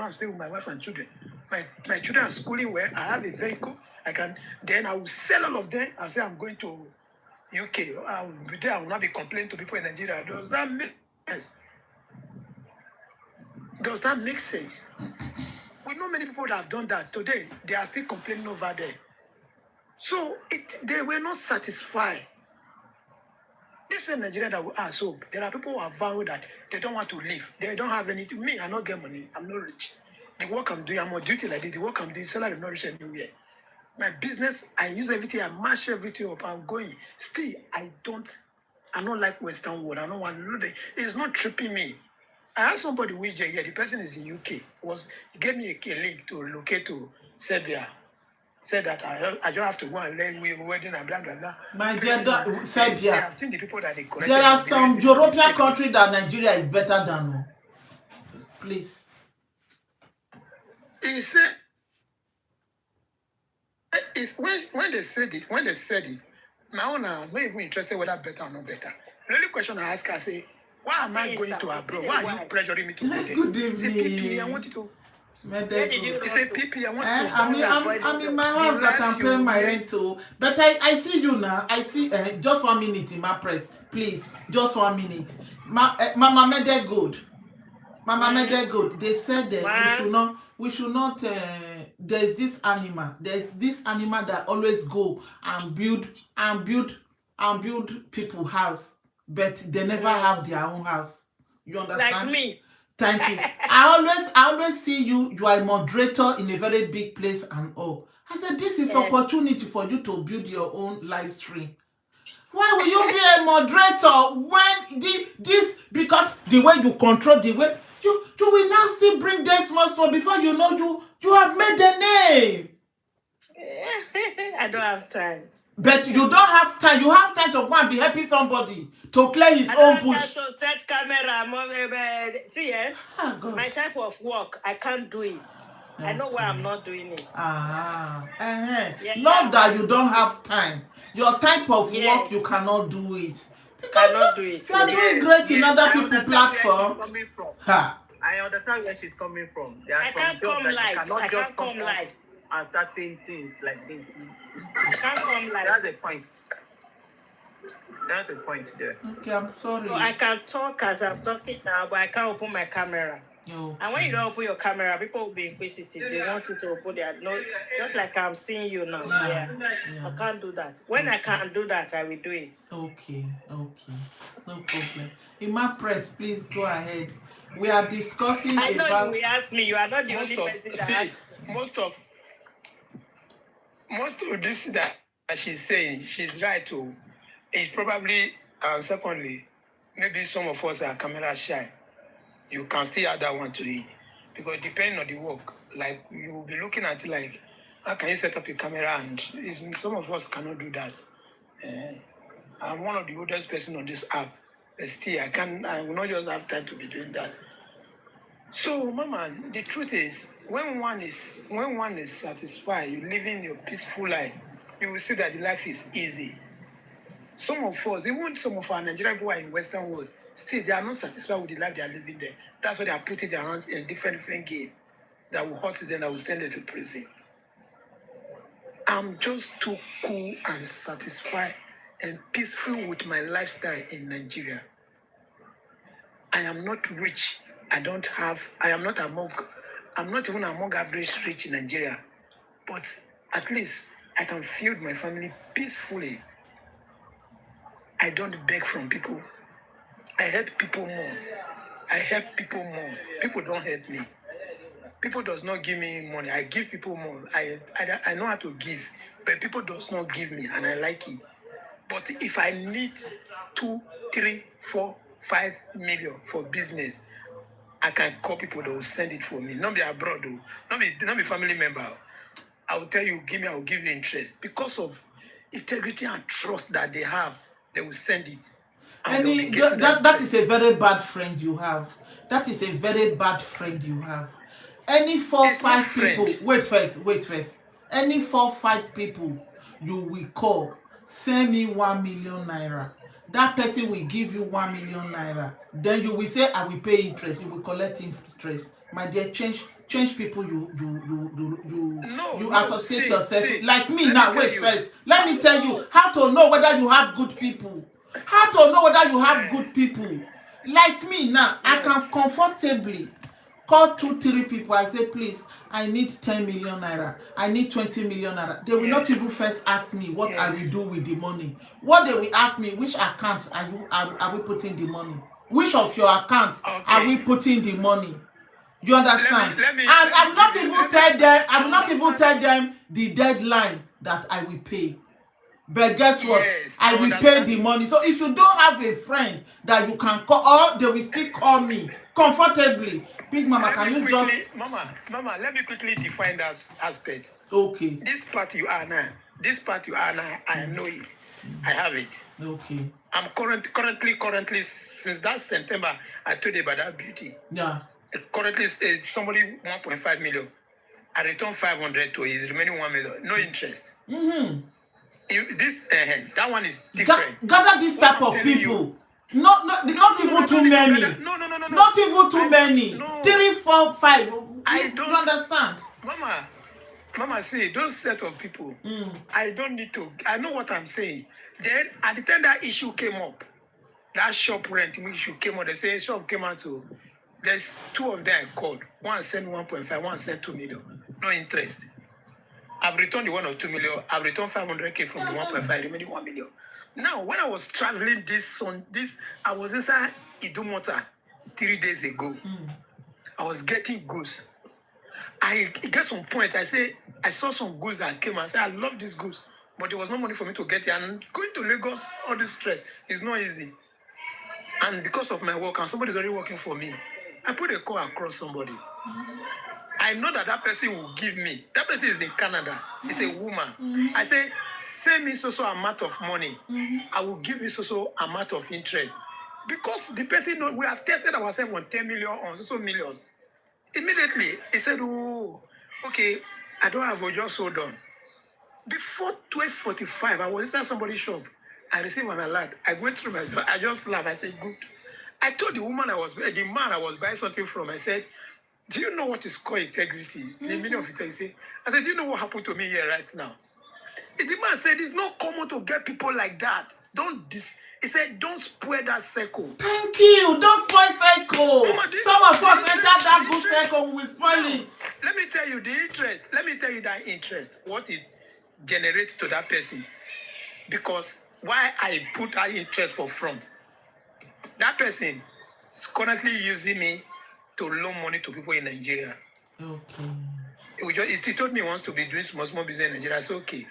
I'm staying with my wife and children. My children are schooling where I have a vehicle. Then I will sell all of them. I'll say I'm going to UK. I will be there. I will not be complaining to people in Nigeria. Does that make sense? Does that make sense? We know many people that have done that. Today, they are still complaining over there. So they were not satisfied. This is Nigeria that we are. So there are people who are vowed that they don't want to live. They don't have anything. Me, I don't get money. I'm not rich. The work I'm doing, I'm on duty like this. The work I'm doing, salary not rich anywhere. My business, I use everything. I mash everything up. I'm going. Still, I don't like Western world. I don't want to know that. It's not tripping me. I asked somebody which day, the person is in UK. He gave me a link to locate to Serbia. Said that I just have to go and learn wedding and blah blah blah. My dear, Serbia. I've seen the people that they collected. There are some European countries that Nigeria is better than. Please. He said, it's when they said it, my own, I'm not even interested whether better or not better. The only question I ask, I say, why am I going to abroad? Why are you pressuring me to go there? Good evening. Say, PP, I want you to. He said, PP, I want you to. I'm in my house that I'm paying my rent to. But I see you now. I see, just 1 minute in my press. Please, just 1 minute. Mama made good. Mama made good. They said that we should not, there's this animal that always go and build people house, but they never have their own house. You understand? Like me. Thank you. I always see you are a moderator in a very big place and all. I said, this is opportunity for you to build your own live stream. Why will you be a moderator when this because the way you control the way you will now still bring them small before you know you have made the name. I don't have time. But you don't have time. You have time to go and be helping somebody to clear his own bush. I don't have time to set camera. See, my type of work, I can't do it. Okay. I know why I'm not doing it. Not that you don't have time. Your type of work, you cannot do it. You cannot do it. You are doing great in other people's platform. I understand where she's coming from. I can't come live. And start saying things like this. I can't come live. That's a point. That's a point there. Okay, I'm sorry. So I can talk as I'm talking now, but I can't open my camera. No. And when you don't open your camera, people will be inquisitive. They want you to open their no, just like I'm seeing you now. Yeah. I can't do that. When I can't do that, I will do it. Okay. No problem. In my press, please go ahead. We are discussing I know you will ask me. You are not the only person that most of this that she's saying, she's right to. It's probably, secondly, maybe some of us are camera shy. You can still add that one to it. Because depending on the work, like you will be looking at it like, how can you set up a camera? And some of us cannot do that. I'm one of the oldest person on this app. But still, I will not just have time to be doing that. So, Mama, the truth is, when one is satisfied, you're living your peaceful life, you will see that the life is easy. Some of us, even some of our Nigerian people are in Western world, still they are not satisfied with the life they are living there. That's why they are putting their hands in different games that will hurt them, that will send them to prison. I'm just too cool and satisfied and peaceful with my lifestyle in Nigeria. I am not rich. I'm not even among average rich in Nigeria. But at least I can feed my family peacefully. I don't beg from people. I help people more. People don't help me. People does not give me money. I give people more. I know how to give, but people does not give me, and I like it. But if I need 2, 3, 4, 5 million for business, I can call people that will send it for me. Not be abroad though. Not be family member. I will tell you, I will give you interest. Because of integrity and trust that they have, they will send it. That is a very bad friend you have. That is a very bad friend you have. Any 4, 5 people, wait first. Any 4, 5 people you will call, send me 1 million naira. That person will give you 1 million naira. Then you will say, I will pay interest. You will collect interest. My dear, change change people No, you no, associate see, yourself see, like me let now. me tell Wait you. first, let me tell you how to know whether you have good people, how to know whether you have good people. Like me now, I Yes. can comfortably call 2-3 people. I say, please, I need 10 million naira, I need 20 million naira. They will not even first ask me what I will do with the money. What they will ask me, which account are we putting the money, which of your accounts are we putting the money. You understand? Let me And I will not give you- even let me tell answer. them, I will not even Understand. tell them the deadline that I will pay. But guess what? Yes, I will pay the money. So if you don't have a friend that you can call, or they will still call me comfortably. Big Mama, Let can me you quickly, just... Mama, let me quickly define that aspect. Okay, This part you are now, I know it. I have it. okay. I'm currently, since that September, I told you about that beauty. Yeah. Currently, somebody 1.5 million. I return 500 to his remaining 1 million. No interest. That one is different. Gather this What type I'm of telling people. you- Not even too many. No. Not even too I many. don't- no. 3, 4, 5. I You don't understand? Mama, see, those set of people, I don't need to. I know what I'm saying. Then, at the time that issue came up, that shop rent issue came up, they say shop came out to, there's 2 of them I called. One sent 1.5, one sent 2 million. No interest. I've returned the one of 2 million. I've returned 500K from the 1.5, remaining 1 million. Now, when I was traveling I was inside Idumota 3 days ago. I was getting goods. It got some point. I saw some goods that came and said, I love these goods, but there was no money for me to get it. And going to Lagos, all this stress is not easy. And because of my work, and somebody's already working for me, I put a call across somebody. I know that person will give me. That person is in Canada. It's a woman. I say, send me so amount of money. I will give you so amount of interest. Because the person, we have tested ourselves on 10 million, on so millions. Immediately, he said, oh, okay, I don't have a just hold on. Before 12:45, I was inside somebody's shop. I received an alert. I went through my, I just laughed. I said, good. I told the man I was buying something from, I said, do you know what is called integrity? The meaning of integrity. I said, do you know what happened to me here right now? The man said, it's not common to get people like that. He said, don't spoil that circle. Thank you. Don't spoil cycle. Mama, Some of us enter that good cycle, we will spoil it. Let me tell you the interest. Let me tell you that interest. What it generates to that person. Because why I put that interest for front. That person is currently using me to loan money to people in Nigeria. Okay. He told me he wants to be doing small business in Nigeria. I said, okay.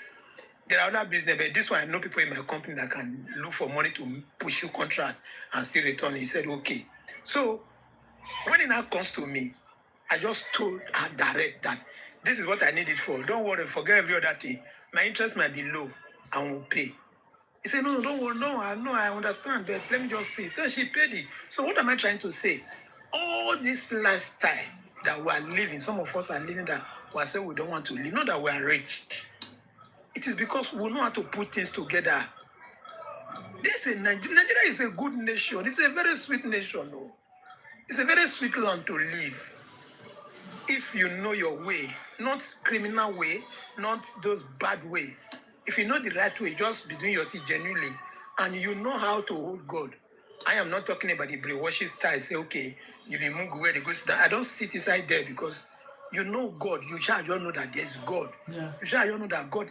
There are other business, but this one I know people in my company that can look for money to push you contract and still return. He said, okay. So when it now comes to me, I just told her direct that this is what I need it for. Don't worry, forget every other thing. My interest might be low. I will pay. He said, no, don't worry, no, I understand, but let me just see. So she paid it. So what am I trying to say? All this lifestyle that we are living, some of us are living that we are saying we don't want to live, not that we are rich. It is because we know how to put things together. Nigeria is a good nation. It's a very sweet nation. No? It's a very sweet land to live. If you know your way, not criminal way, not those bad way. If you know the right way, just be doing your thing genuinely, and you know how to hold God. I am not talking about the brainwashing style. Say, okay, you remove where the good stuff. I don't sit inside there because you know God. You shall know that there's God. Yeah. You shall know that God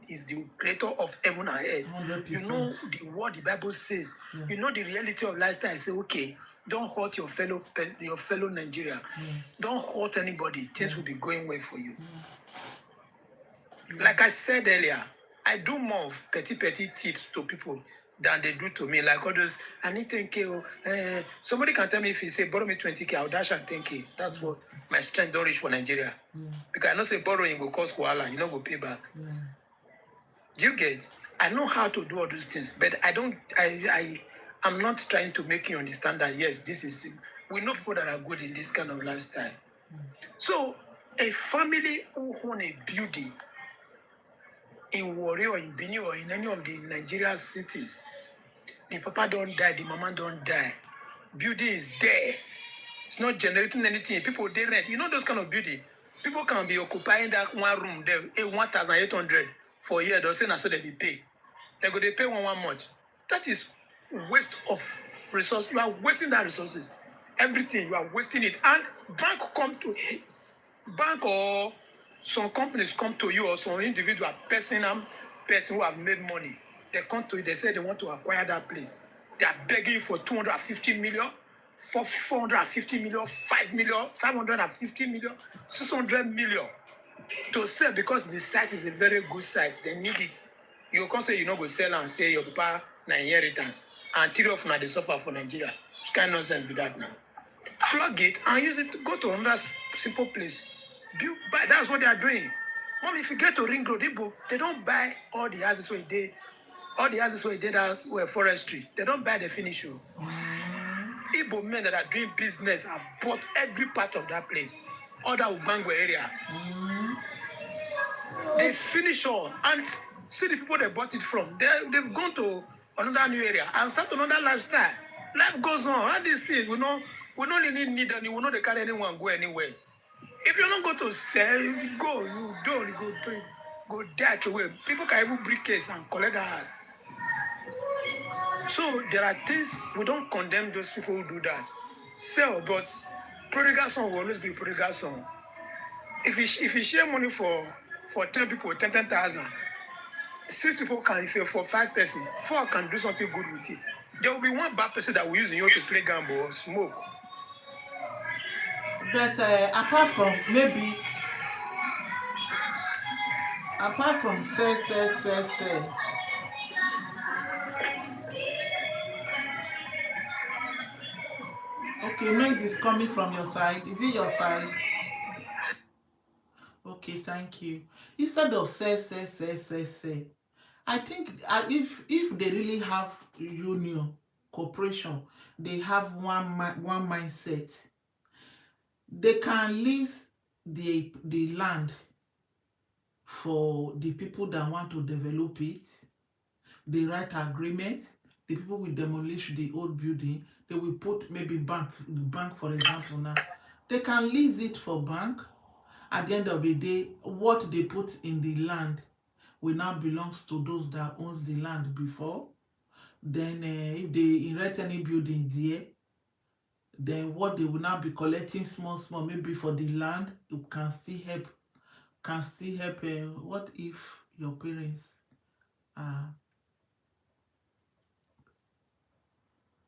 is the creator of heaven and earth. 100%. You know what the Bible says. Yeah. You know the reality of lifestyle. Say, okay, don't hurt your fellow Nigeria. Don't hurt anybody. Things will be going well for you. Like I said earlier, I do more of petty tips to people than they do to me. Like all those, I need 10K. Somebody can tell me if he say, borrow me 20K, I'll dash and 10K. That's what my strength don't reach for Nigeria. Because I know say borrowing will cost koala, you know go pay back. Do you get? I know how to do all those things, but I'm not trying to make you understand that, yes, we know people that are good in this kind of lifestyle. So, a family who own a building in Warri or in Bini or in any of the Nigeria cities, the papa don't die, the mama don't die. Building is there. It's not generating anything. People, they rent. You know those kind of building. People can be occupying that one room there, 1,800 for a year. They'll say, so they pay. They pay one month. That is waste of resource. You are wasting that resources. Everything, you are wasting it. And bank or some companies come to you, or some individual person who have made money. They come to you, they say they want to acquire that place. They are begging you for 250 million, for 450 million, 5 million, 550 million, 600 million to sell, because the site is a very good site. They need it. You can't say you know go sell and say your papa na inheritance. And 3 of now they suffer for Nigeria. It's kind of nonsense with that now. Flog it and use it to go to another simple place. Buy, that's what they are doing. Mom, if you get to Ring Road, they don't buy all the houses where they that were forestry. They don't buy the finish. Igbo men that are doing business have bought every part of that place. All that Ubango area. They finish all and see the people they bought it from. They've gone to another new area and start another lifestyle. Life goes on. All these things, we don't really need any. We know they carry anyone go anywhere. If you don't go to sell, you go that way. People can even briefcase and collect the house. So there are things, we don't condemn those people who do that. Sell, but prodigal son will always be prodigal son. If you share money for 10 people, 10,000, 6 people can, if you're for 5 persons, 4 can do something good with it. There will be one bad person that will use you to play gamble or smoke. But apart from say. Okay, noise is coming from your side. Is it your side? Okay, thank you. Instead of say, I think if they really have union, cooperation, they have one mindset. They can lease the land for the people that want to develop it. They write agreement. The people will demolish the old building. They will put maybe bank for example now. They can lease it for bank. At the end of the day, what they put in the land will now belongs to those that owns the land before. Then if they erect any building there, then what they will now be collecting small maybe for the land, it can still help. What if your parents are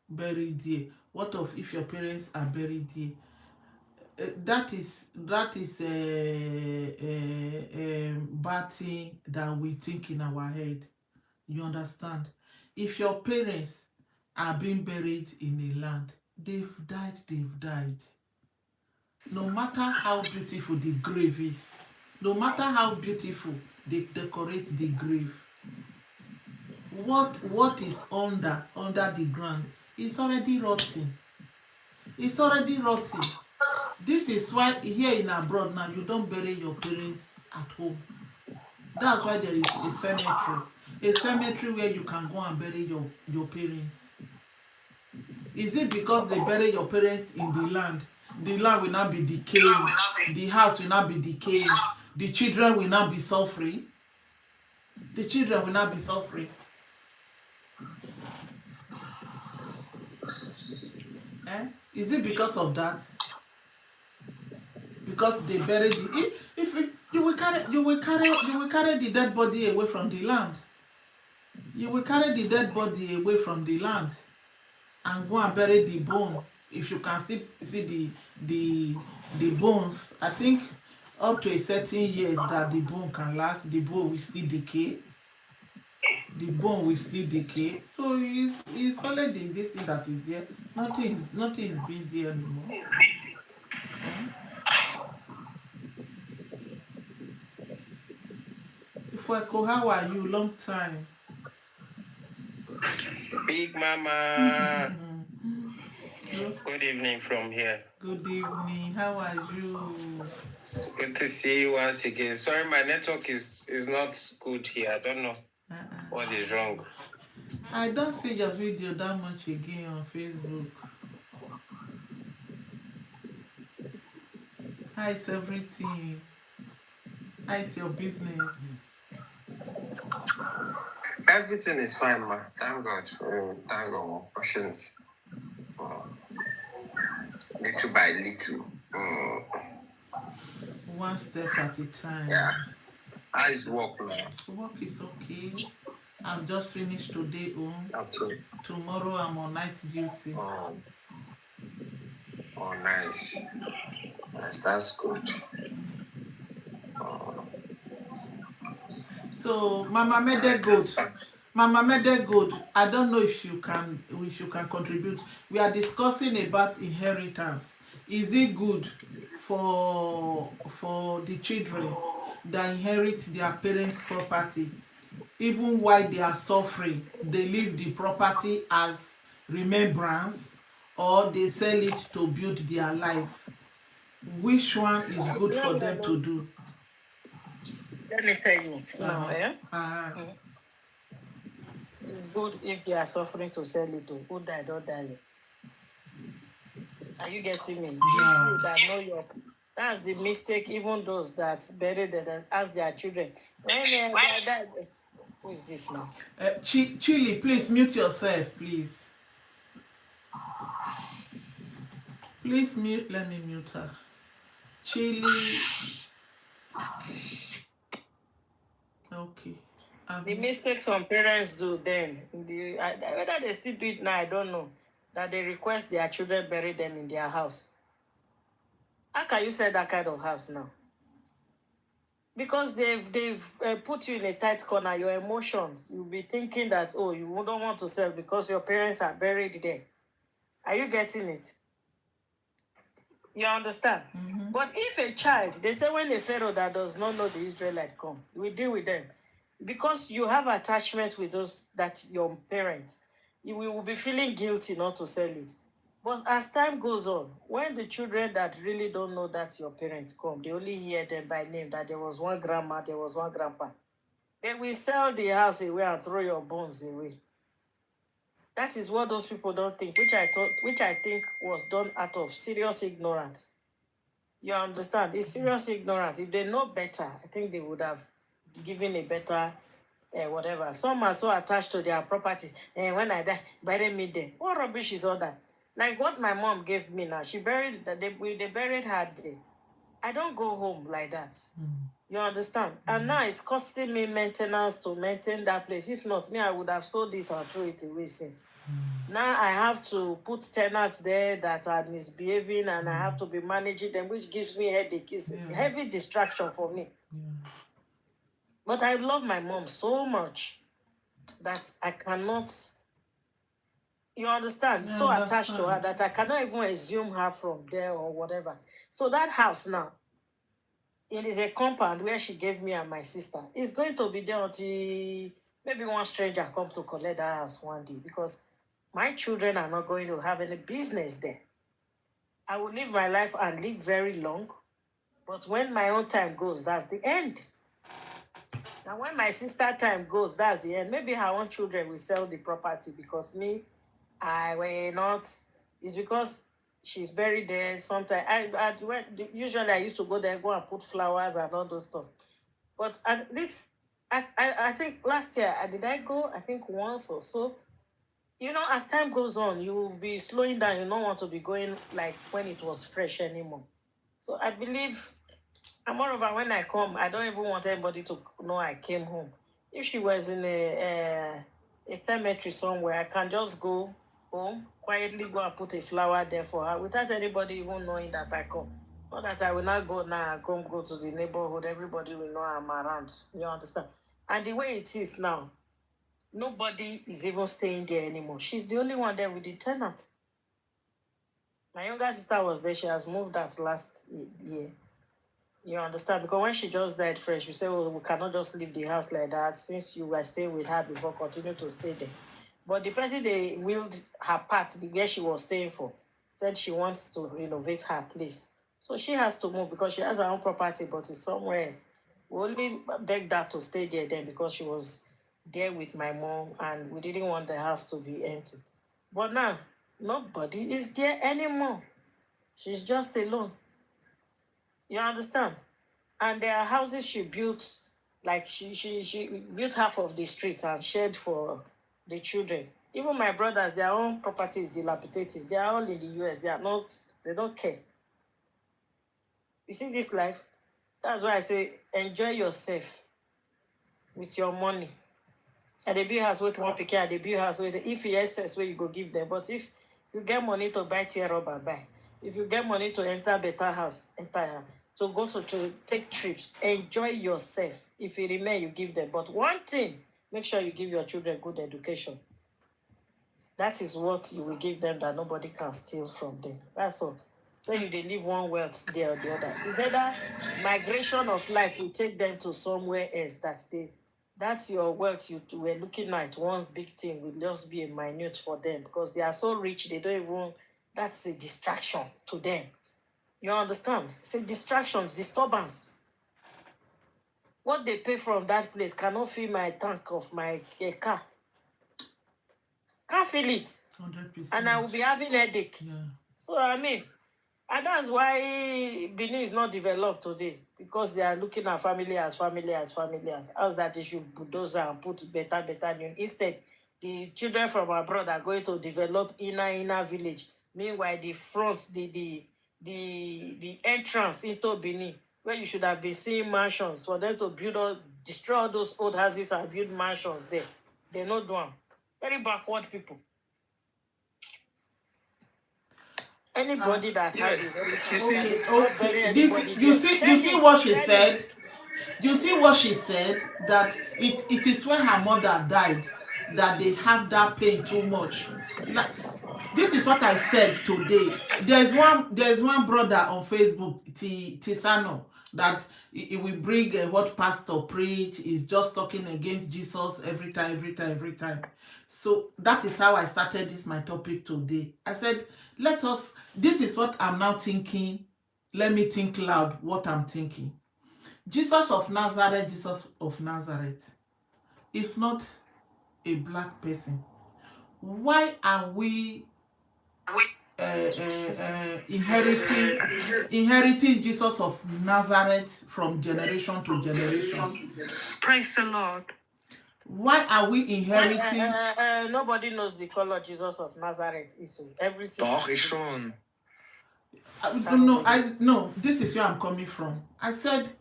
buried there? What if your parents are buried there? That is bad thing that we think in our head. You understand? If your parents are being buried in a land, they've died. No matter how beautiful the grave is, no matter how beautiful they decorate the grave, what is under the ground is already rotting. It's already rotting. This is why here in abroad now, you don't bury your parents at home. That's why there is a cemetery where you can go and bury your parents. Is it because they bury your parents in the land? The land will not be decaying. The house will not be decaying. The children will not be suffering. Is it because of that? Because they buried you will carry the dead body away from the land. You will carry the dead body away from the land and go and bury the bone. If you can still see the bones, I think up to a certain years that the bone can last, the bone will still decay. So it's only this thing that is there. Nothing is being there anymore. Fueko, how are you? Long time. Big Mama. Good evening from here. Good evening. How are you? Good to see you once again. Sorry, my network is not good here. I don't know what is wrong. I don't see your video that much again on Facebook. How is everything? How is your business? Everything is fine, ma. Thank God. Thank God. We're pushing it. Little by little. One step at a time. Yeah. How is work now? Work is okay. I've just finished today home. Okay. Tomorrow I'm on night duty. Oh, nice. Yes, that's good. So Mama Medegood, Mama Medegood, I don't know if you can contribute. We are discussing about inheritance. Is it good for the children that inherit their parents' property, even while they are suffering? They leave the property as remembrance, or they sell it to build their life. Which one is good for them to do? Let me tell you now, it's good if they are suffering to sell it to who died or die. Are you getting me? Yeah. If you that know your, that's the mistake. Even those that buried them as their children. When they are dead, who is this now? Chili, please mute yourself, please. Please mute. Let me mute her. Chili. Okay. The mistake some parents do then, whether they still do it now, I don't know, that they request their children bury them in their house. How can you sell that kind of house now? Because they've put you in a tight corner. Your emotions, you'll be thinking that, oh, you don't want to sell because your parents are buried there. Are you getting it? You understand? Mm-hmm. But if a child, they say when a Pharaoh that does not know the Israelite come, we deal with them. Because you have attachment with those, that your parents, you will be feeling guilty not to sell it. But as time goes on, when the children that really don't know that your parents come, they only hear them by name, that there was one grandma, there was one grandpa, they will sell the house away and throw your bones away. That is what those people don't think, which I think was done out of serious ignorance. You understand? It's serious ignorance. If they know better, I think they would have given a better whatever. Some are so attached to their property. And when I die, bury me there. What rubbish is all that? Like what my mom gave me now. She buried they buried her there. I don't go home like that. You understand? And now it's costing me maintenance to maintain that place. If not, me, I would have sold it and throw it away since. Now I have to put tenants there that are misbehaving, and I have to be managing them, which gives me headache. It's a heavy distraction for me. But I love my mom so much that I cannot, you understand, so attached to her that I cannot even assume her from there or whatever. So that house now, it is a compound where she gave me and my sister. It's going to be there until maybe one stranger come to collect that house one day, because my children are not going to have any business there. I will live my life and live very long, but when my own time goes, that's the end. Now, when my sister time goes, that's the end. Maybe her own children will sell the property, because me, I will not. It's because she's buried there. Sometimes usually I used to go there, go and put flowers and all those stuff. But at this, I think last year, did I go? I think once or so. You know, as time goes on, you will be slowing down. You don't want to be going like when it was fresh anymore. So I believe, and moreover, when I come, I don't even want anybody to know I came home. If she was in a cemetery somewhere, I can just go home, quietly go and put a flower there for her without anybody even knowing that I come. Not that I will not go now and go to the neighborhood. Everybody will know I'm around. You understand? And the way it is now, nobody is even staying there anymore. She's the only one there with the tenants. My younger sister was there. She has moved us last year. You understand? Because when she just died fresh, we said, well, we cannot just leave the house like that. Since you were staying with her before, continue to stay there. But the person they willed her part, where she was staying for, said she wants to renovate her place. So she has to move because she has her own property, but it's somewhere else. We only begged her to stay there then because she was there with my mom and we didn't want the house to be empty. But now, nobody is there anymore. She's just alone. You understand? And there are houses she built, like she built half of the street and shared for the children. Even my brothers, their own property is dilapidated. They are all in the US. They don't care. You see this life? That's why I say enjoy yourself with your money. And the bill house with one pikin, and the bill house with if you excess where you go give them. But if you get money to buy tear rubber, buy. If you get money to enter better house, enter. To go to take trips, enjoy yourself. If you remain, you give them. But one thing, make sure you give your children good education. That is what you will give them that nobody can steal from them. That's all. So you they leave one wealth there or the other. Is either migration of life will take them to somewhere else that's your wealth you were looking at. One big thing will just be a minute for them because they are so rich they don't even. That's a distraction to them. You understand? It's a distraction, disturbance. What they pay from that place cannot fill my tank of my car. Can't feel it. 100%. And I will be having headache. Yeah. So I mean, and that's why Benin is not developed today. Because they are looking at family as that they should bulldoze and put better new. Instead, the children from abroad are going to develop inner village. Meanwhile, the front, the entrance into Benin, where you should have been seeing mansions, for them to destroy all those old houses and build mansions there. They not do them. Very backward people. Anybody that yes. has Okay. You see what she said? You see what she said? That it is when her mother died that they have that pain too much. Like, this is what I said today. There's one brother on Facebook, Tisano, that he will bring what pastor preach. Is just talking against Jesus every time. So that is how I started my topic today. I said, this is what I'm now thinking. Let me think loud what I'm thinking. Jesus of Nazareth is not a black person. Why are we inheriting Jesus of Nazareth from generation to generation? Praise the Lord. Why are we inheriting? Nobody knows the color Jesus of Nazareth is. Everything. Doch, ich schon. No, this is where I'm coming from. I said,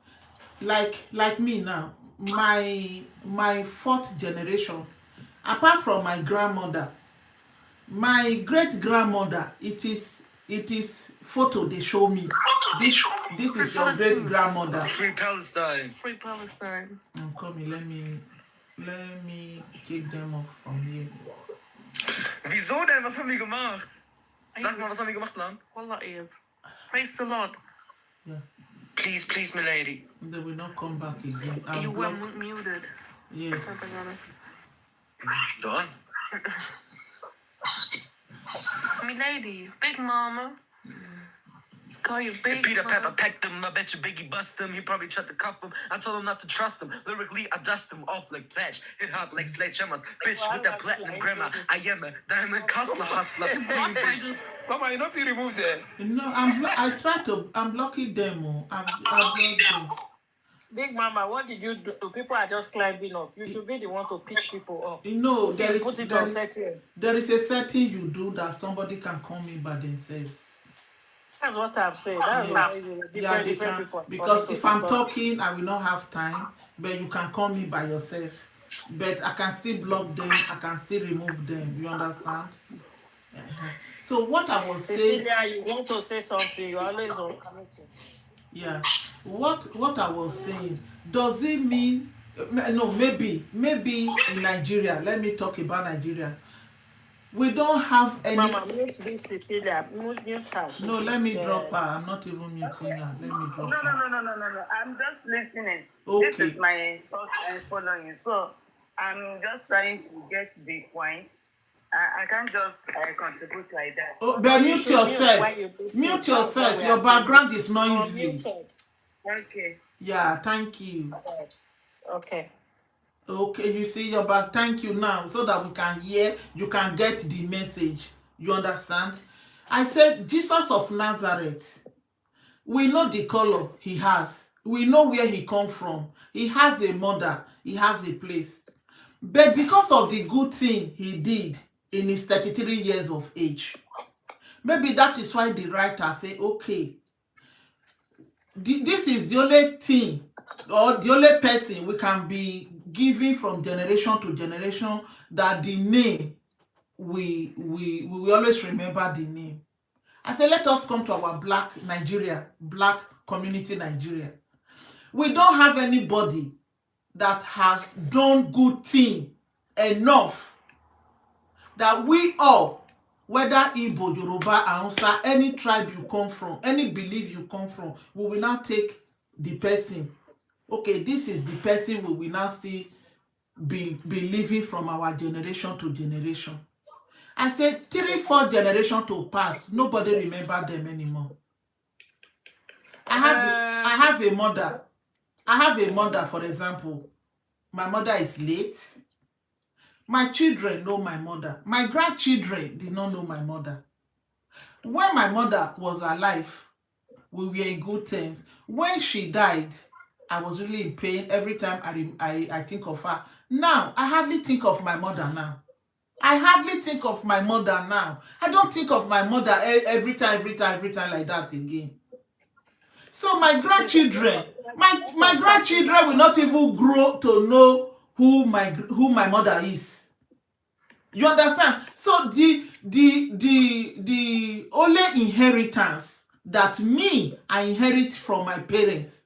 like me now, my fourth generation, apart from my grandmother, my great grandmother, it is photo they show me. This is your great grandmother. Free Palestine. Free Palestine. I'm coming. Let me take them off from here. Wieso denn? Was haben wir gemacht? Sag mal, was haben wir gemacht, Lan? Wallah, Eve. Praise the Lord. Yeah. Please, my lady. They will not come back again. You were muted. Yes. Done. My lady, Big Mama. Call you Big Peter Mama. Pepper pecked him. I bet you Biggie bust him. He probably tried to cuff him. I told him not to trust him. Lyrically, I dust him off like pledge. Hit hard like sledgehammers. Bitch with that platinum grammar. I am a diamond hustler. Come on, you know if you remove them. No, I'm blocking them. I'm blocking them. Big Mama, what did you do? People are just climbing up. You should be the one to pick people up. You know, there Put it on settings. is a setting you do that somebody can come in by themselves. That's what I'm saying. That's why different people. Because if I'm talking, I will not have time. But you can call me by yourself. But I can still block them. I can still remove them. You understand? So what I was saying. Cecilia, you want to say something? You always on committee. Yeah. What I was saying. Does it mean? No, maybe in Nigeria. Let me talk about Nigeria. We don't have any. Mama, mute this Cecilia. Mute her. No, let me drop her. I'm not even muting her. Let me drop her. No. I'm just listening. Okay. This is my first time following you. So I'm just trying to get the point. I can't just contribute like that. Oh, but mute yourself. Mute yourself. Your background is noisy. Okay. Yeah, thank you. Okay. Okay, you see your back. Thank you now, so that we can hear. You can get the message. You understand? I said Jesus of Nazareth. We know the color he has. We know where he come from. He has a mother. He has a place. But because of the good thing he did in his 33 years of age, maybe that is why the writer say, okay, this is the only thing or the only person we can be giving from generation to generation, that the name we will always remember the name. I say, let us come to our black Nigeria, black community Nigeria. We don't have anybody that has done good thing enough that we all, whether Igbo, Yoruba, Hausa, any tribe you come from, any belief you come from, we will now take the person. Okay, this is the person we will now still be living from our generation to generation. I said 3-4 generations to pass, nobody remember them anymore. I have a mother. I have a mother, for example. My mother is late. My children know my mother. My grandchildren did not know my mother. When my mother was alive, we were in good terms. When she died, I was really in pain every time I think of her. Now, I hardly think of my mother now. I hardly think of my mother now. I don't think of my mother every time like that again. So my grandchildren, my grandchildren will not even grow to know who my mother is. You understand? So the only inheritance that I inherit from my parents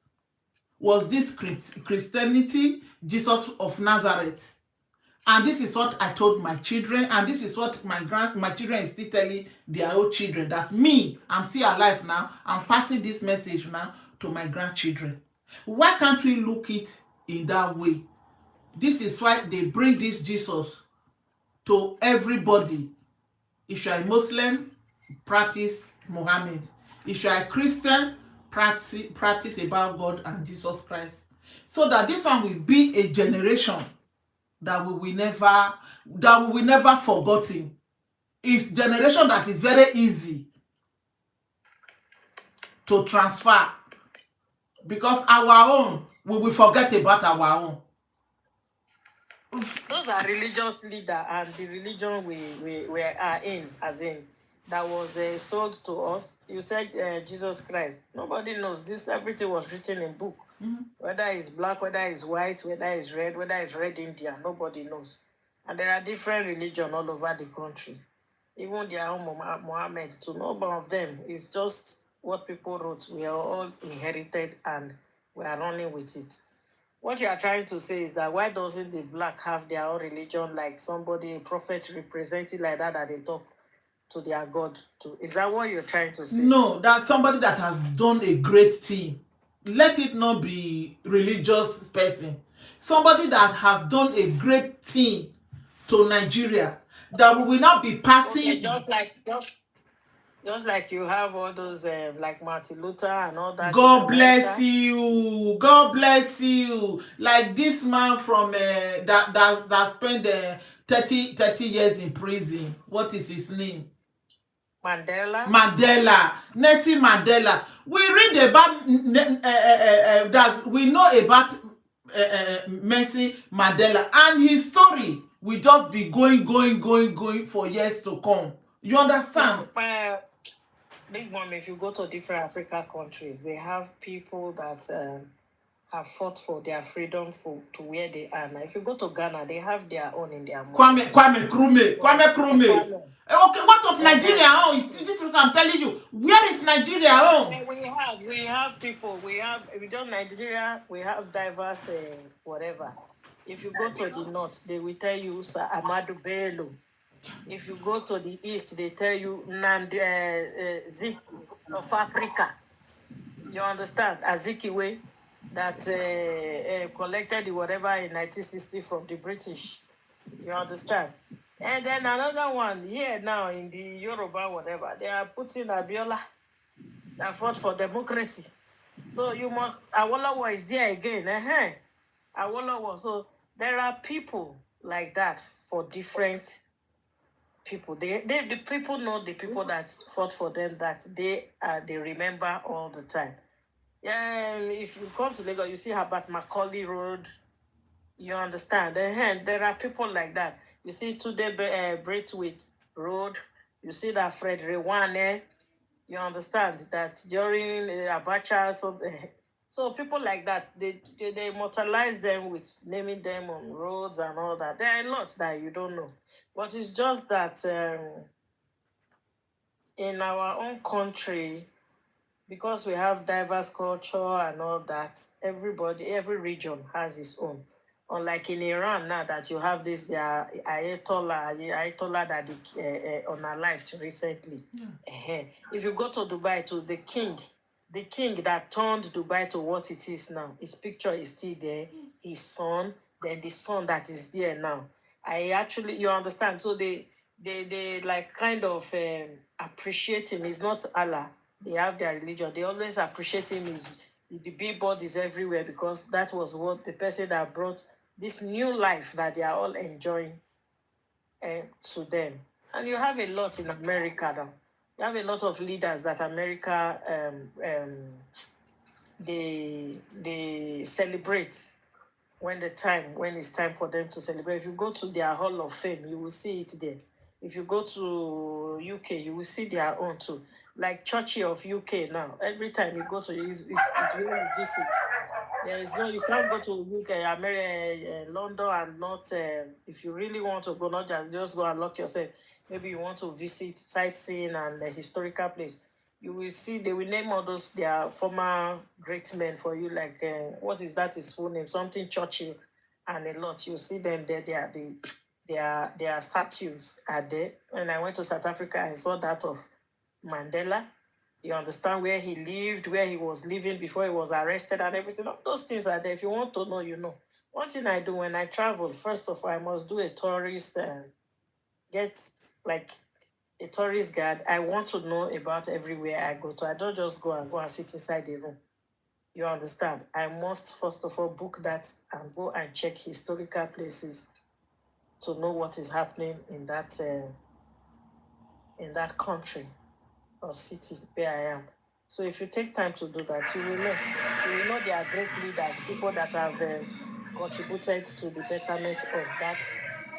was this Christianity, Jesus of Nazareth. And this is what I told my children, and this is what my children is still telling their own children, that I'm still alive now. I'm passing this message now to my grandchildren. Why can't we look it in that way? This is why they bring this Jesus to everybody. If you are a Muslim, practice Muhammad. If you are a Christian, practice about God and Jesus Christ. So that this one will be a generation that we will never forgotten. It's generation that is very easy to transfer, because our own, we will forget about our own. Those are religious leader and the religion we are in, as in that was sold to us. You said Jesus Christ. Nobody knows this. Everything was written in book. Whether it's black, whether it's white, whether it's red, whether it's red Indian, nobody knows. And there are different religions all over the country. Even their own Muhammad, to none of them. It's just what people wrote. We are all inherited and we are running with it. What you are trying to say is that why doesn't the black have their own religion, like somebody, a prophet represented like that they talk to their God to? Is that what you're trying to say? No, that's somebody that has done a great thing. Let it not be religious person. Somebody that has done a great thing to Nigeria, that we will not be passing. Okay, just like you have all those like Martin Luther and all that. God bless you. God bless you. Like this man from that spent 30 years in prison. What is his name? Mandela. Nelson Mandela. We read about we know about Nelson Mandela, and his story will just be going for years to come. You understand? Big Mom, if you go to different African countries, they have people that have fought for their freedom to where they are now. If you go to Ghana, they have their own in their Kwame Nkrumah. Okay, what of Nigeria? Oh, this what I'm telling you. Where is Nigeria? Oh, we have people. We don't Nigeria. We have diverse whatever. If you go to the north, they will tell you Sir Ahmadu Bello. If you go to the east, they tell you Zik of Africa. You understand? Azikiwe that collected the whatever in 1960 from the British. You understand? And then another one here now in the Yoruba whatever, they are putting Abiola that fought for democracy. So you must, Awolowo is there again. Awolowo. So there are people like that for different people. The people know the people that fought for them, that they remember all the time. Yeah, if you come to Lagos, you see Herbert Macaulay Road. You understand? There are people like that. You see today Braithwaite Road. You see that Fred Rewane. You understand that during Abacha, so people like that, they immortalize them with naming them on roads and all that. There are a lot that you don't know, but it's just that in our own country, because we have diverse culture and all that, every region has its own. Unlike in Iran now that you have this, their Ayatollah that they unalived recently. If you go to Dubai to the king that turned Dubai to what it is now, his picture is still there, his son, then the son that is there now. You understand? So they like kind of appreciate him. He's not Allah. They have their religion. They always appreciate him. The billboard is everywhere because that was what the person that brought this new life that they are all enjoying to them. And you have a lot in America now. You have a lot of leaders that America they celebrate when it's time for them to celebrate. If you go to their Hall of Fame, you will see it there. If you go to UK, you will see their own too. Like Churchill of UK now, every time you go to it's where you visit. You can't go to UK, America, London, and not. If you really want to go, not just go and lock yourself. Maybe you want to visit sightseeing and a historical place. You will see they will name all those their former great men for you. Like what is that? His full name? Something Churchill, and a lot. You see them there. Their statues are there. When I went to South Africa, I saw that of Mandela. You understand where he lived, where he was living before he was arrested and everything. Those things are there. If you want to know, you know. One thing I do when I travel, first of all, I must do a tourist, get like a tourist guide. I want to know about everywhere I go to. I don't just go and sit inside the room. You understand? I must, first of all, book that and go and check historical places to know what is happening in that country or city where I am. So if you take time to do that, you will know. You will know there are great leaders, people that have contributed to the betterment of that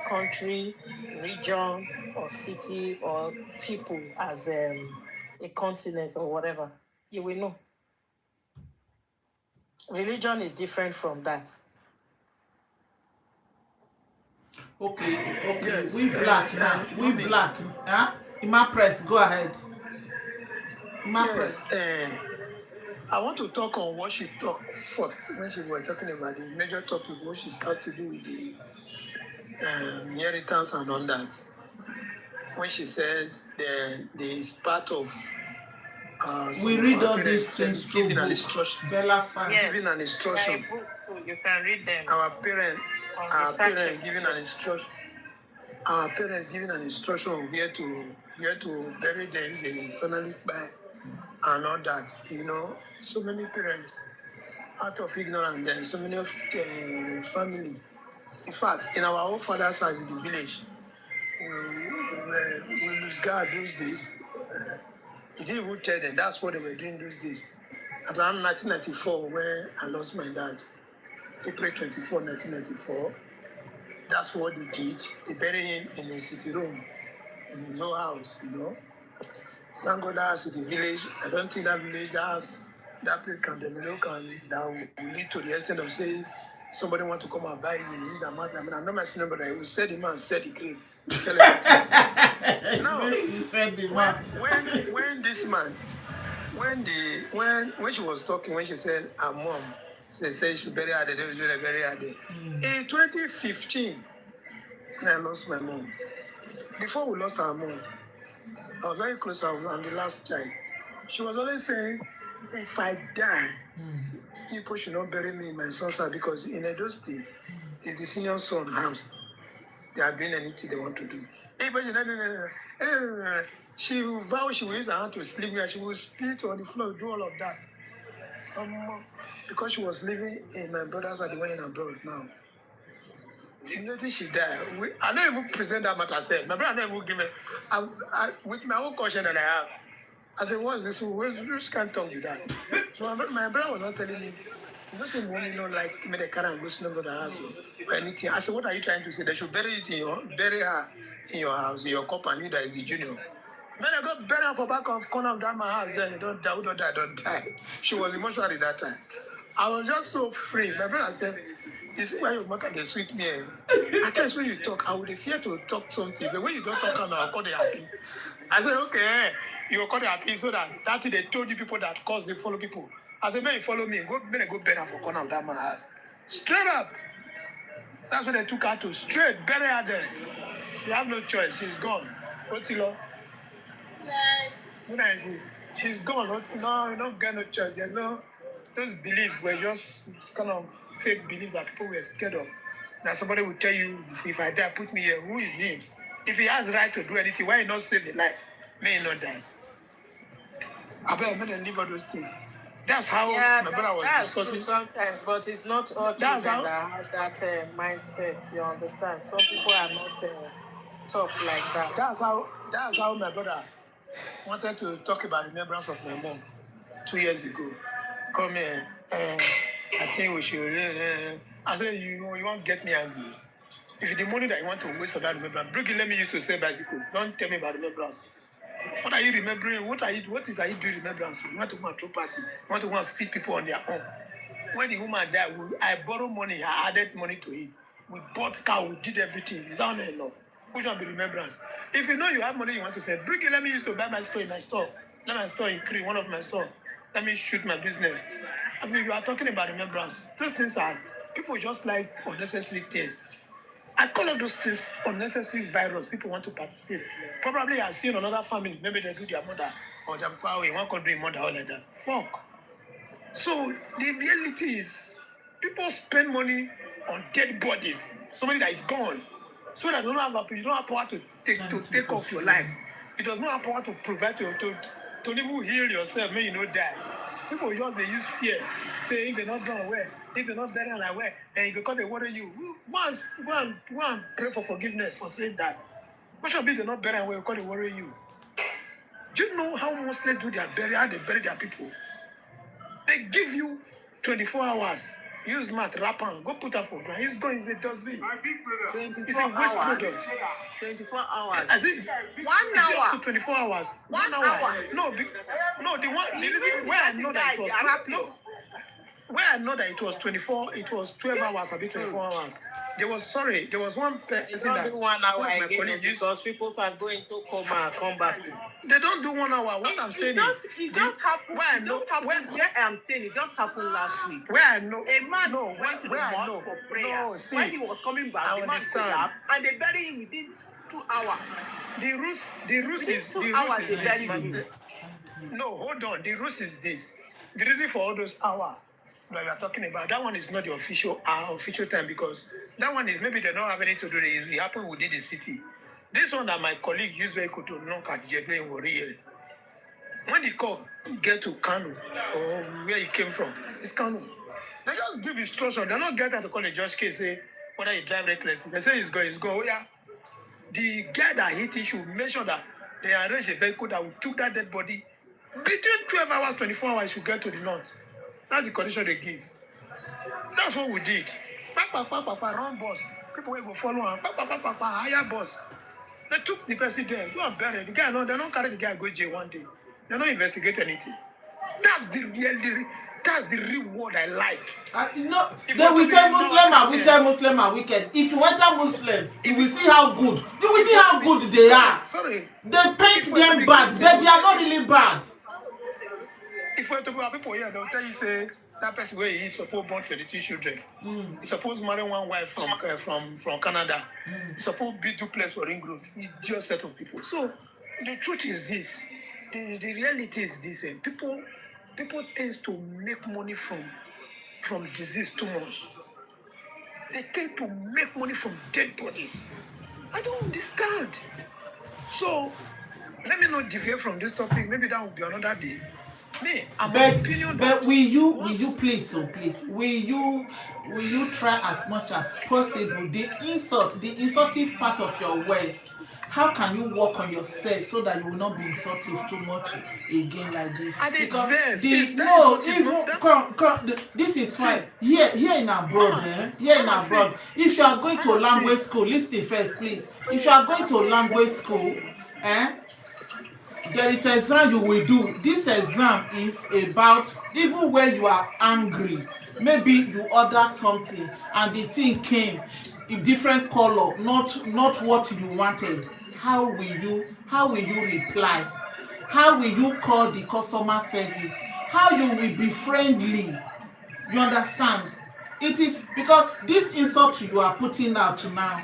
country, region, or city, or people as a continent or whatever. You will know. Religion is different from that. Okay. Yes, We black now. We mommy. black. Huh? Ima Press, go ahead. Ima Yes, Press. I want to talk on what she talked first when she was talking about the major topic, which has to do with the inheritance and all that. When she said there is part of We read all these things through giving an book. instruction, Bella Fan. Yes. giving an instruction. There are books too. You can read them. Our parents giving an instruction. Our parents giving an instruction of where to bury them, they finally buy and all that. You know, so many parents out of ignorance, then so many of family. In fact, in our own father's side in the village, we lose God those days. He didn't even tell them that's what they were doing those days. Around 1994, when I lost my dad, April 24, 1994, that's what they did. They buried him in a city room, in his own house, you know. Thank God that's in the village. I don't think that village, that place can develop, that will lead to the extent of saying somebody want to come and buy it, use that matter. I mean, I'm not mentioning, but I will sell the man, sell the grave, sell everything. Now, You said the man. when this man, when she was talking, when she said her mom, she said she bury her there, they will bury her there. In 2015, when I lost my mom, before we lost our mom, I was very close to her. I'm the last child. She was always saying, if I die, people should not bury me in my son's house because in Edo State, it's the senior son house. They are doing anything they want to do. Hey, but no. She will vow she will use her hand to sleep and she will spit on the floor, do all of that. Because she was living in my brother's house, the one in abroad now. Immediately she died. I don't even present that matter. I said, my brother don't even give me. With my own caution that I have, I said, what is this? Which can't talk with that? So my brother was not telling me. You know, some women don't like me the car and go to the house or anything. I said, what are you trying to say? They should bury her in your house, in your cup, and you that is the junior. Man, I got better for back of corner of that my house. Then you don't die, don't die. She was emotional at that time. I was just so free. My brother said, you see why you mother they sweet me? At times when you talk, I would fear to talk something. But when you don't talk, I'll call it happy. I said, okay, you will call it happy so that they told you people that cause they follow people. I said, man, you follow me. Go better for corner of that my house. Straight up. That's what they took her to. Straight, bury her there. You have no choice. She's gone. Otilo. When I insist, she's gone. No, you don't get no choice. There's no, those beliefs were just kind of fake belief that people were scared of. That somebody will tell you, if I die, put me here. Who is him? If he has the right to do anything, why not save a life? May he not die. I bet I'm going to leave all those things. That's how my brother was discussing. Sometimes, but it's not all That's children how- that have that mindset. You understand? Some people are not tough like that. That's how my brother wanted to talk about remembrance of my mom 2 years ago. Come here, I think we should. I said, you won't get me angry. If the money that you want to waste for that remembrance, Brookie, let me use to say bicycle. Don't tell me about remembrance. What are you remembering? What is that you do remembrance? You want to go and throw party. You want to go and feed people on their own. When the woman died, I borrowed money. I added money to it. We bought car. We did everything. Is that not enough? Which one be remembrance? If you know you have money, you want to say, Brookie, let me use to buy my store in my store. Let my store increase, one of my store. Let me shoot my business. I mean, you are talking about remembrance. Those things are, people just like unnecessary things. I call all those things unnecessary virus. People want to participate. Probably I've seen another family. Maybe they do their mother or their power in one country, mother or like that. Fuck. So the reality is, people spend money on dead bodies. Somebody that is gone. So that you don't have power to take off your life. It does not have power to provide to even heal yourself when you don't die. People just they use fear. Say if they're not done well, if they're not better than well, and you they worry you. Once go and pray for forgiveness for saying that. What should be they're not better than well, they worry you. Do you know how Muslims do their burial, how they bury their people? They give you 24 hours. Use mat, wrap on, go put her for ground. He's going, he dustbin. 24 It's a waste hours. product. 24 hours. As it's 1 hour. up to 24 hours. 1 hour. No, the reason where I know that it was where I know that it was 24, it was 12 hours, a bit 24 hours. There was one It's person not that do 1 hour one of my again colleagues used. because people can go into coma and come back. They don't do 1 hour. What I'm saying is, It just happened. where I It know, just happened. Where I'm saying it just happened last week. where I know, A man no, went to the where I mosque know. for prayer. No, see, When he was coming back, I the man understand. collapsed and they buried him within 2 hours. The rules is Within 2 hours, they this. buried Man. him. No, hold on. The rules is this. The reason for all those hours that we are talking about, that one is not the official time because that one is maybe they don't have anything to do. It happened within the city. This one that my colleague used vehicle to knock at Jedwe in Warrior. When the call get to Kanu or where he came from, it's Kanu. They just give instruction. They're not getting to call the judge case, say whether he drive recklessly. They say he's going. Oh yeah. The guy that hit it should make sure that they arrange a vehicle that will took that dead body between 12 hours, 24 hours to get to the north. That's the condition they give. That's what we did. Run bus. People will go follow him. Hire bus. They took the person there. Go and bury the guy. No, they don't carry the guy go jail one day. They don't investigate anything. That's the real word I like. They will say Muslim are wicked, Muslim are wicked. If you enter Muslim, you will see how good. You will see how good they are. Sorry. They paint them bad, but they are not really bad. If we're to be people here, they'll tell you say that person where he supposed born 22 children. He supposed marry one wife from Canada. He supposed be duplex for England. Idiot set of people. So the truth is this. The reality is this. People tend to make money from disease too much. They tend to make money from dead bodies. I don't understand. So let me not deviate from this topic. Maybe that will be another day. Me, I'm of opinion that But will you please, so please, will you try as much as possible the insultive part of your words? How can you work on yourself so that you will not be insultive too much again like this? I did Because verse. the Is that no, is even not that? this is See, fine. Here in abroad, Mama, here in Mama, abroad. see, If you are going to Mama, see. language school, listen first, please. If you are going to language school, eh? There is exam you will do. This exam is about even when you are angry, maybe you order something and the thing came in different color, not what you wanted. How will you reply? How will you call the customer service? How you will be friendly? You understand? It is because this insult you are putting out now,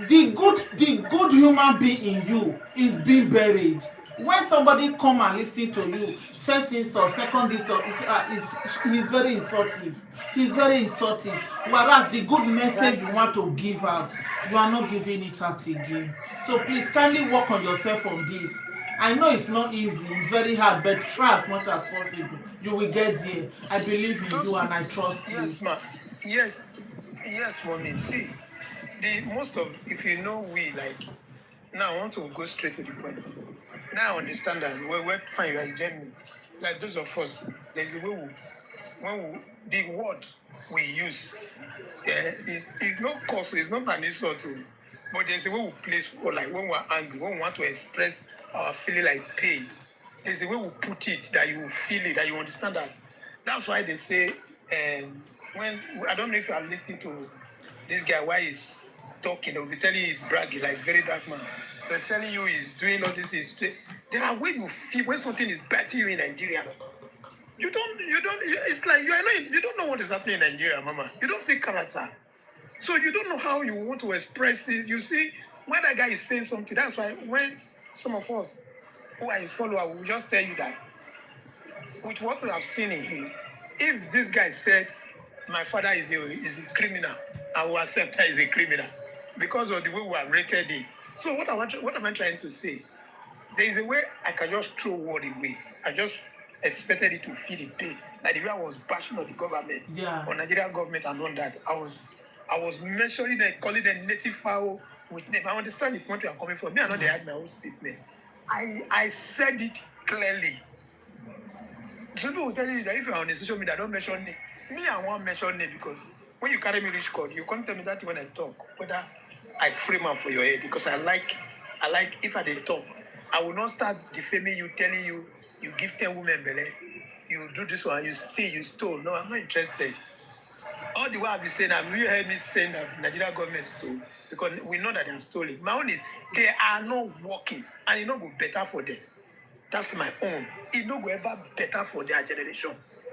the good human being in you is being buried. When somebody come and listen to you, first insult, second insult, he's very insultive. He's very insultive. Whereas the good message you want to give out, you are not giving it out again. So please kindly work on yourself on this. I know it's not easy, it's very hard, but try as much as possible. You will get there. I believe in Those, you and I trust you. yes, ma. Yes, yes, mommy. See, the most of if you know we like now I want to go straight to the point. Now I understand that we're fine, you are in Germany. Like those of us, there's a way the word we use is not cause, it's not an insult to, but there's a way we place for like when we're angry, when we want to express our feeling like pain. There's a way we put it that you feel it, that you understand that. That's why they say when I don't know if you are listening to this guy while he's talking, they'll be telling you he's bragging like very dark man. They're telling you he's doing all this. There are ways you feel when something is biting you in Nigeria. You don't. It's like you are not. You don't know what is happening in Nigeria, Mama. You don't see character, so you don't know how you want to express it. You see, when that guy is saying something, that's why when some of us who are his followers will just tell you that with what we have seen in him, if this guy said my father is a criminal, I will accept that he's a criminal because of the way we are rated him. So what am I trying to say? There is a way I can just throw word away. I just expected it to feel the pain. Like the way I was bashing on the government, on Nigerian government and all that. I was mentioning them, calling them native fowl with name. I understand the point you are coming from. Me, I know they had my own statement. I said it clearly. Some people will tell you that if you are on the social media, don't mention name. Me, I won't mention name because when you carry me reach court, you can't tell me that when I talk, whether I frame up for your head because I like if I did talk, I will not start defaming you, telling you give 10 women belly, you do this one, you steal, you stole. No, I'm not interested. All the way I've been saying, have you heard me saying that Nigeria government stole? Because we know that they are stolen. My own is they are not working and it not go better for them. That's my own. It not go ever better for their generation.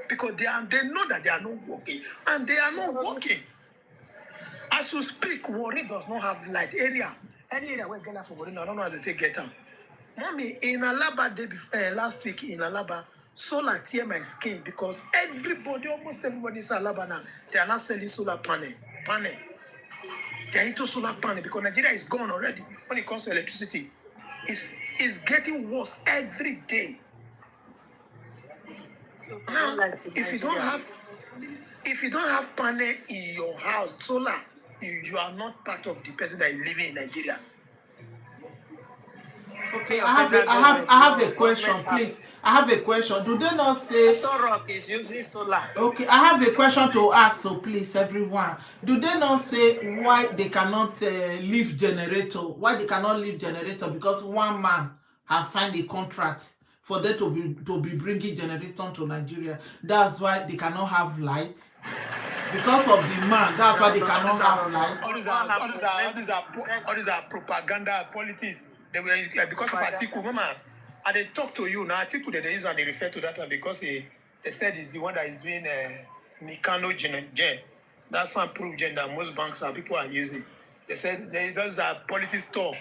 Because they know that they are not working and they are not working. As you speak, Warri does not have light area. Any area where get for Warri, I don't know how to take get out. Mommy, in Alaba last week in Alaba, solar tear my skin because almost everybody is Alaba now. They are not selling solar panel. They are into solar panel because Nigeria is gone already. When it comes to electricity, it's getting worse every day. Now, if you don't have panel in your house, solar, you are not part of the person that is living in Nigeria. Okay, I have a question, please. I have a question. Do they not say Rock is using solar? Okay, I have a question to ask, so please, everyone. Do they not say why they cannot leave generator? Why they cannot leave generator? Because one man has signed a contract for them to be bringing generator to Nigeria. That's why they cannot have light. Because of the man, that's why they cannot have light. All these are propaganda politics. They were because of Atiku. Mama, and they talk to you now. Atiku they use and they refer to that because they said he's the one that is doing Mikano gen. That's some proof gen that most banks are people are using. They said those are politics talk.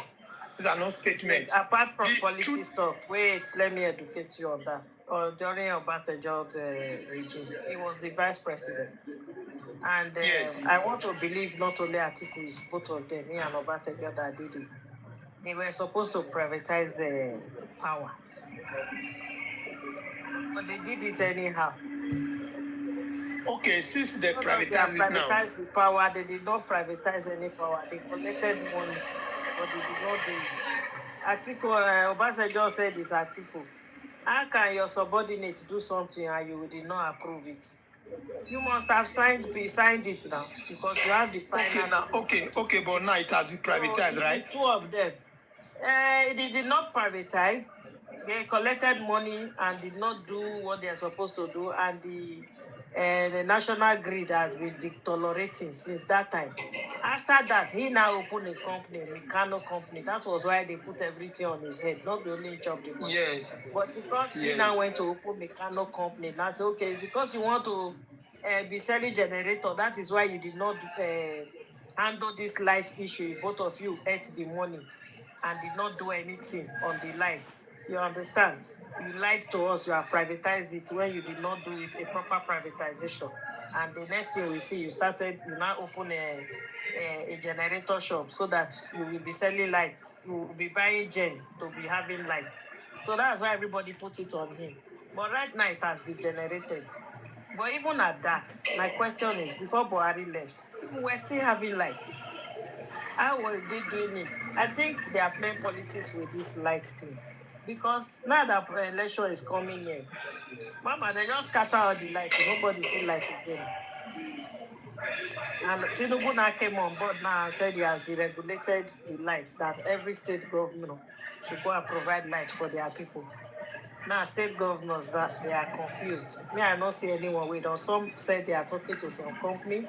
These are not statements. Apart from politics talk, wait, let me educate you on that. During Obasanjo's regime, he was the vice president. And yes. I want to believe not only Atiku, is both of them, me and Obasanjo that did it. They were supposed to privatize the power. But they did it anyhow. Okay, since they They privatize it now. privatized the power. They did not privatize any power. They collected money, but they did not do it. Atiku, Obasanjo said it's Atiku. How can your subordinate do something and you did not approve it? You must have signed it now because you have the Okay, finance. now, okay, but now it has been privatized, So, right? the two of them. They did not privatize. They collected money and did not do what they are supposed to do, and the national grid has been deteriorating since that time. After that, he now opened a company, Mikano company. That was why they put everything on his head, not only job the money. Yes. But because he now went to open Mikano company, that's okay. It's because you want to be selling generator. That is why you did not handle this light issue. Both of you ate the money and did not do anything on the light. You understand? You lied to us. You have privatized it when you did not do it a proper privatization. And the next thing we see, you now open a generator shop so that you will be selling lights. You will be buying gen to be having light. So that's why everybody put it on him. But right now it has degenerated. But even at that, my question is, before Buhari left, people were still having light. How were they doing it? I think they are playing politics with this light thing. Because now that election is coming here, Mama, they just scatter all the light. Nobody see light again. And Tinubu now came on board now and said he has deregulated the lights, that every state governor should go and provide light for their people. Now, state governors, that they are confused. Me, I don't see anyone with them. Some said they are talking to some company,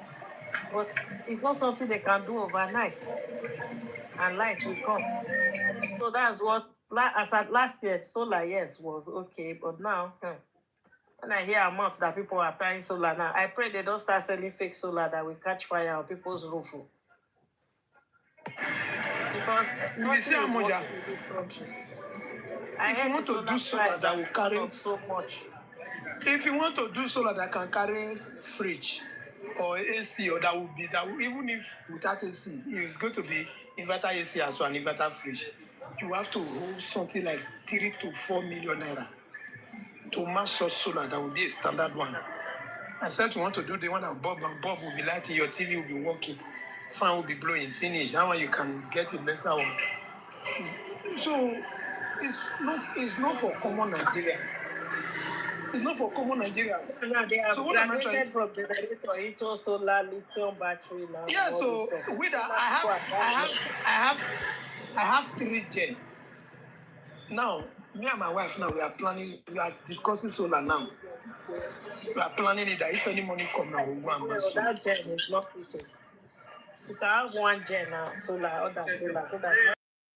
but it's not something they can do overnight. And light will come. So that's what, as at last year, solar, yes, was okay. But now, when I hear amounts that people are applying solar now, I pray they don't start selling fake solar that will catch fire on people's roof. Because nothing is working in this country. If you want to do solar that will carry up so much. If you want to do solar that can carry fridge or AC, or that will even if without AC, it's going to be inverter AC as well, inverter fridge. You have to hold something like 3 to 4 million naira to match such solar that will be a standard one. Except you want to do the one that bulb will be lighting, your TV will be working, fan will be blowing, finish. That one you can get a lesser one. So it's not for common Nigerians. It's not for common Nigerians. Now they have graduated from generator into solar, lithium battery now. Yeah, so with that, I have 3 gen. Now, me and my wife now we are discussing solar now. We are planning it that if any money come now, we'll go and buy solar. That gen is not fitting. You can have 1 gen now, solar, other solar, so that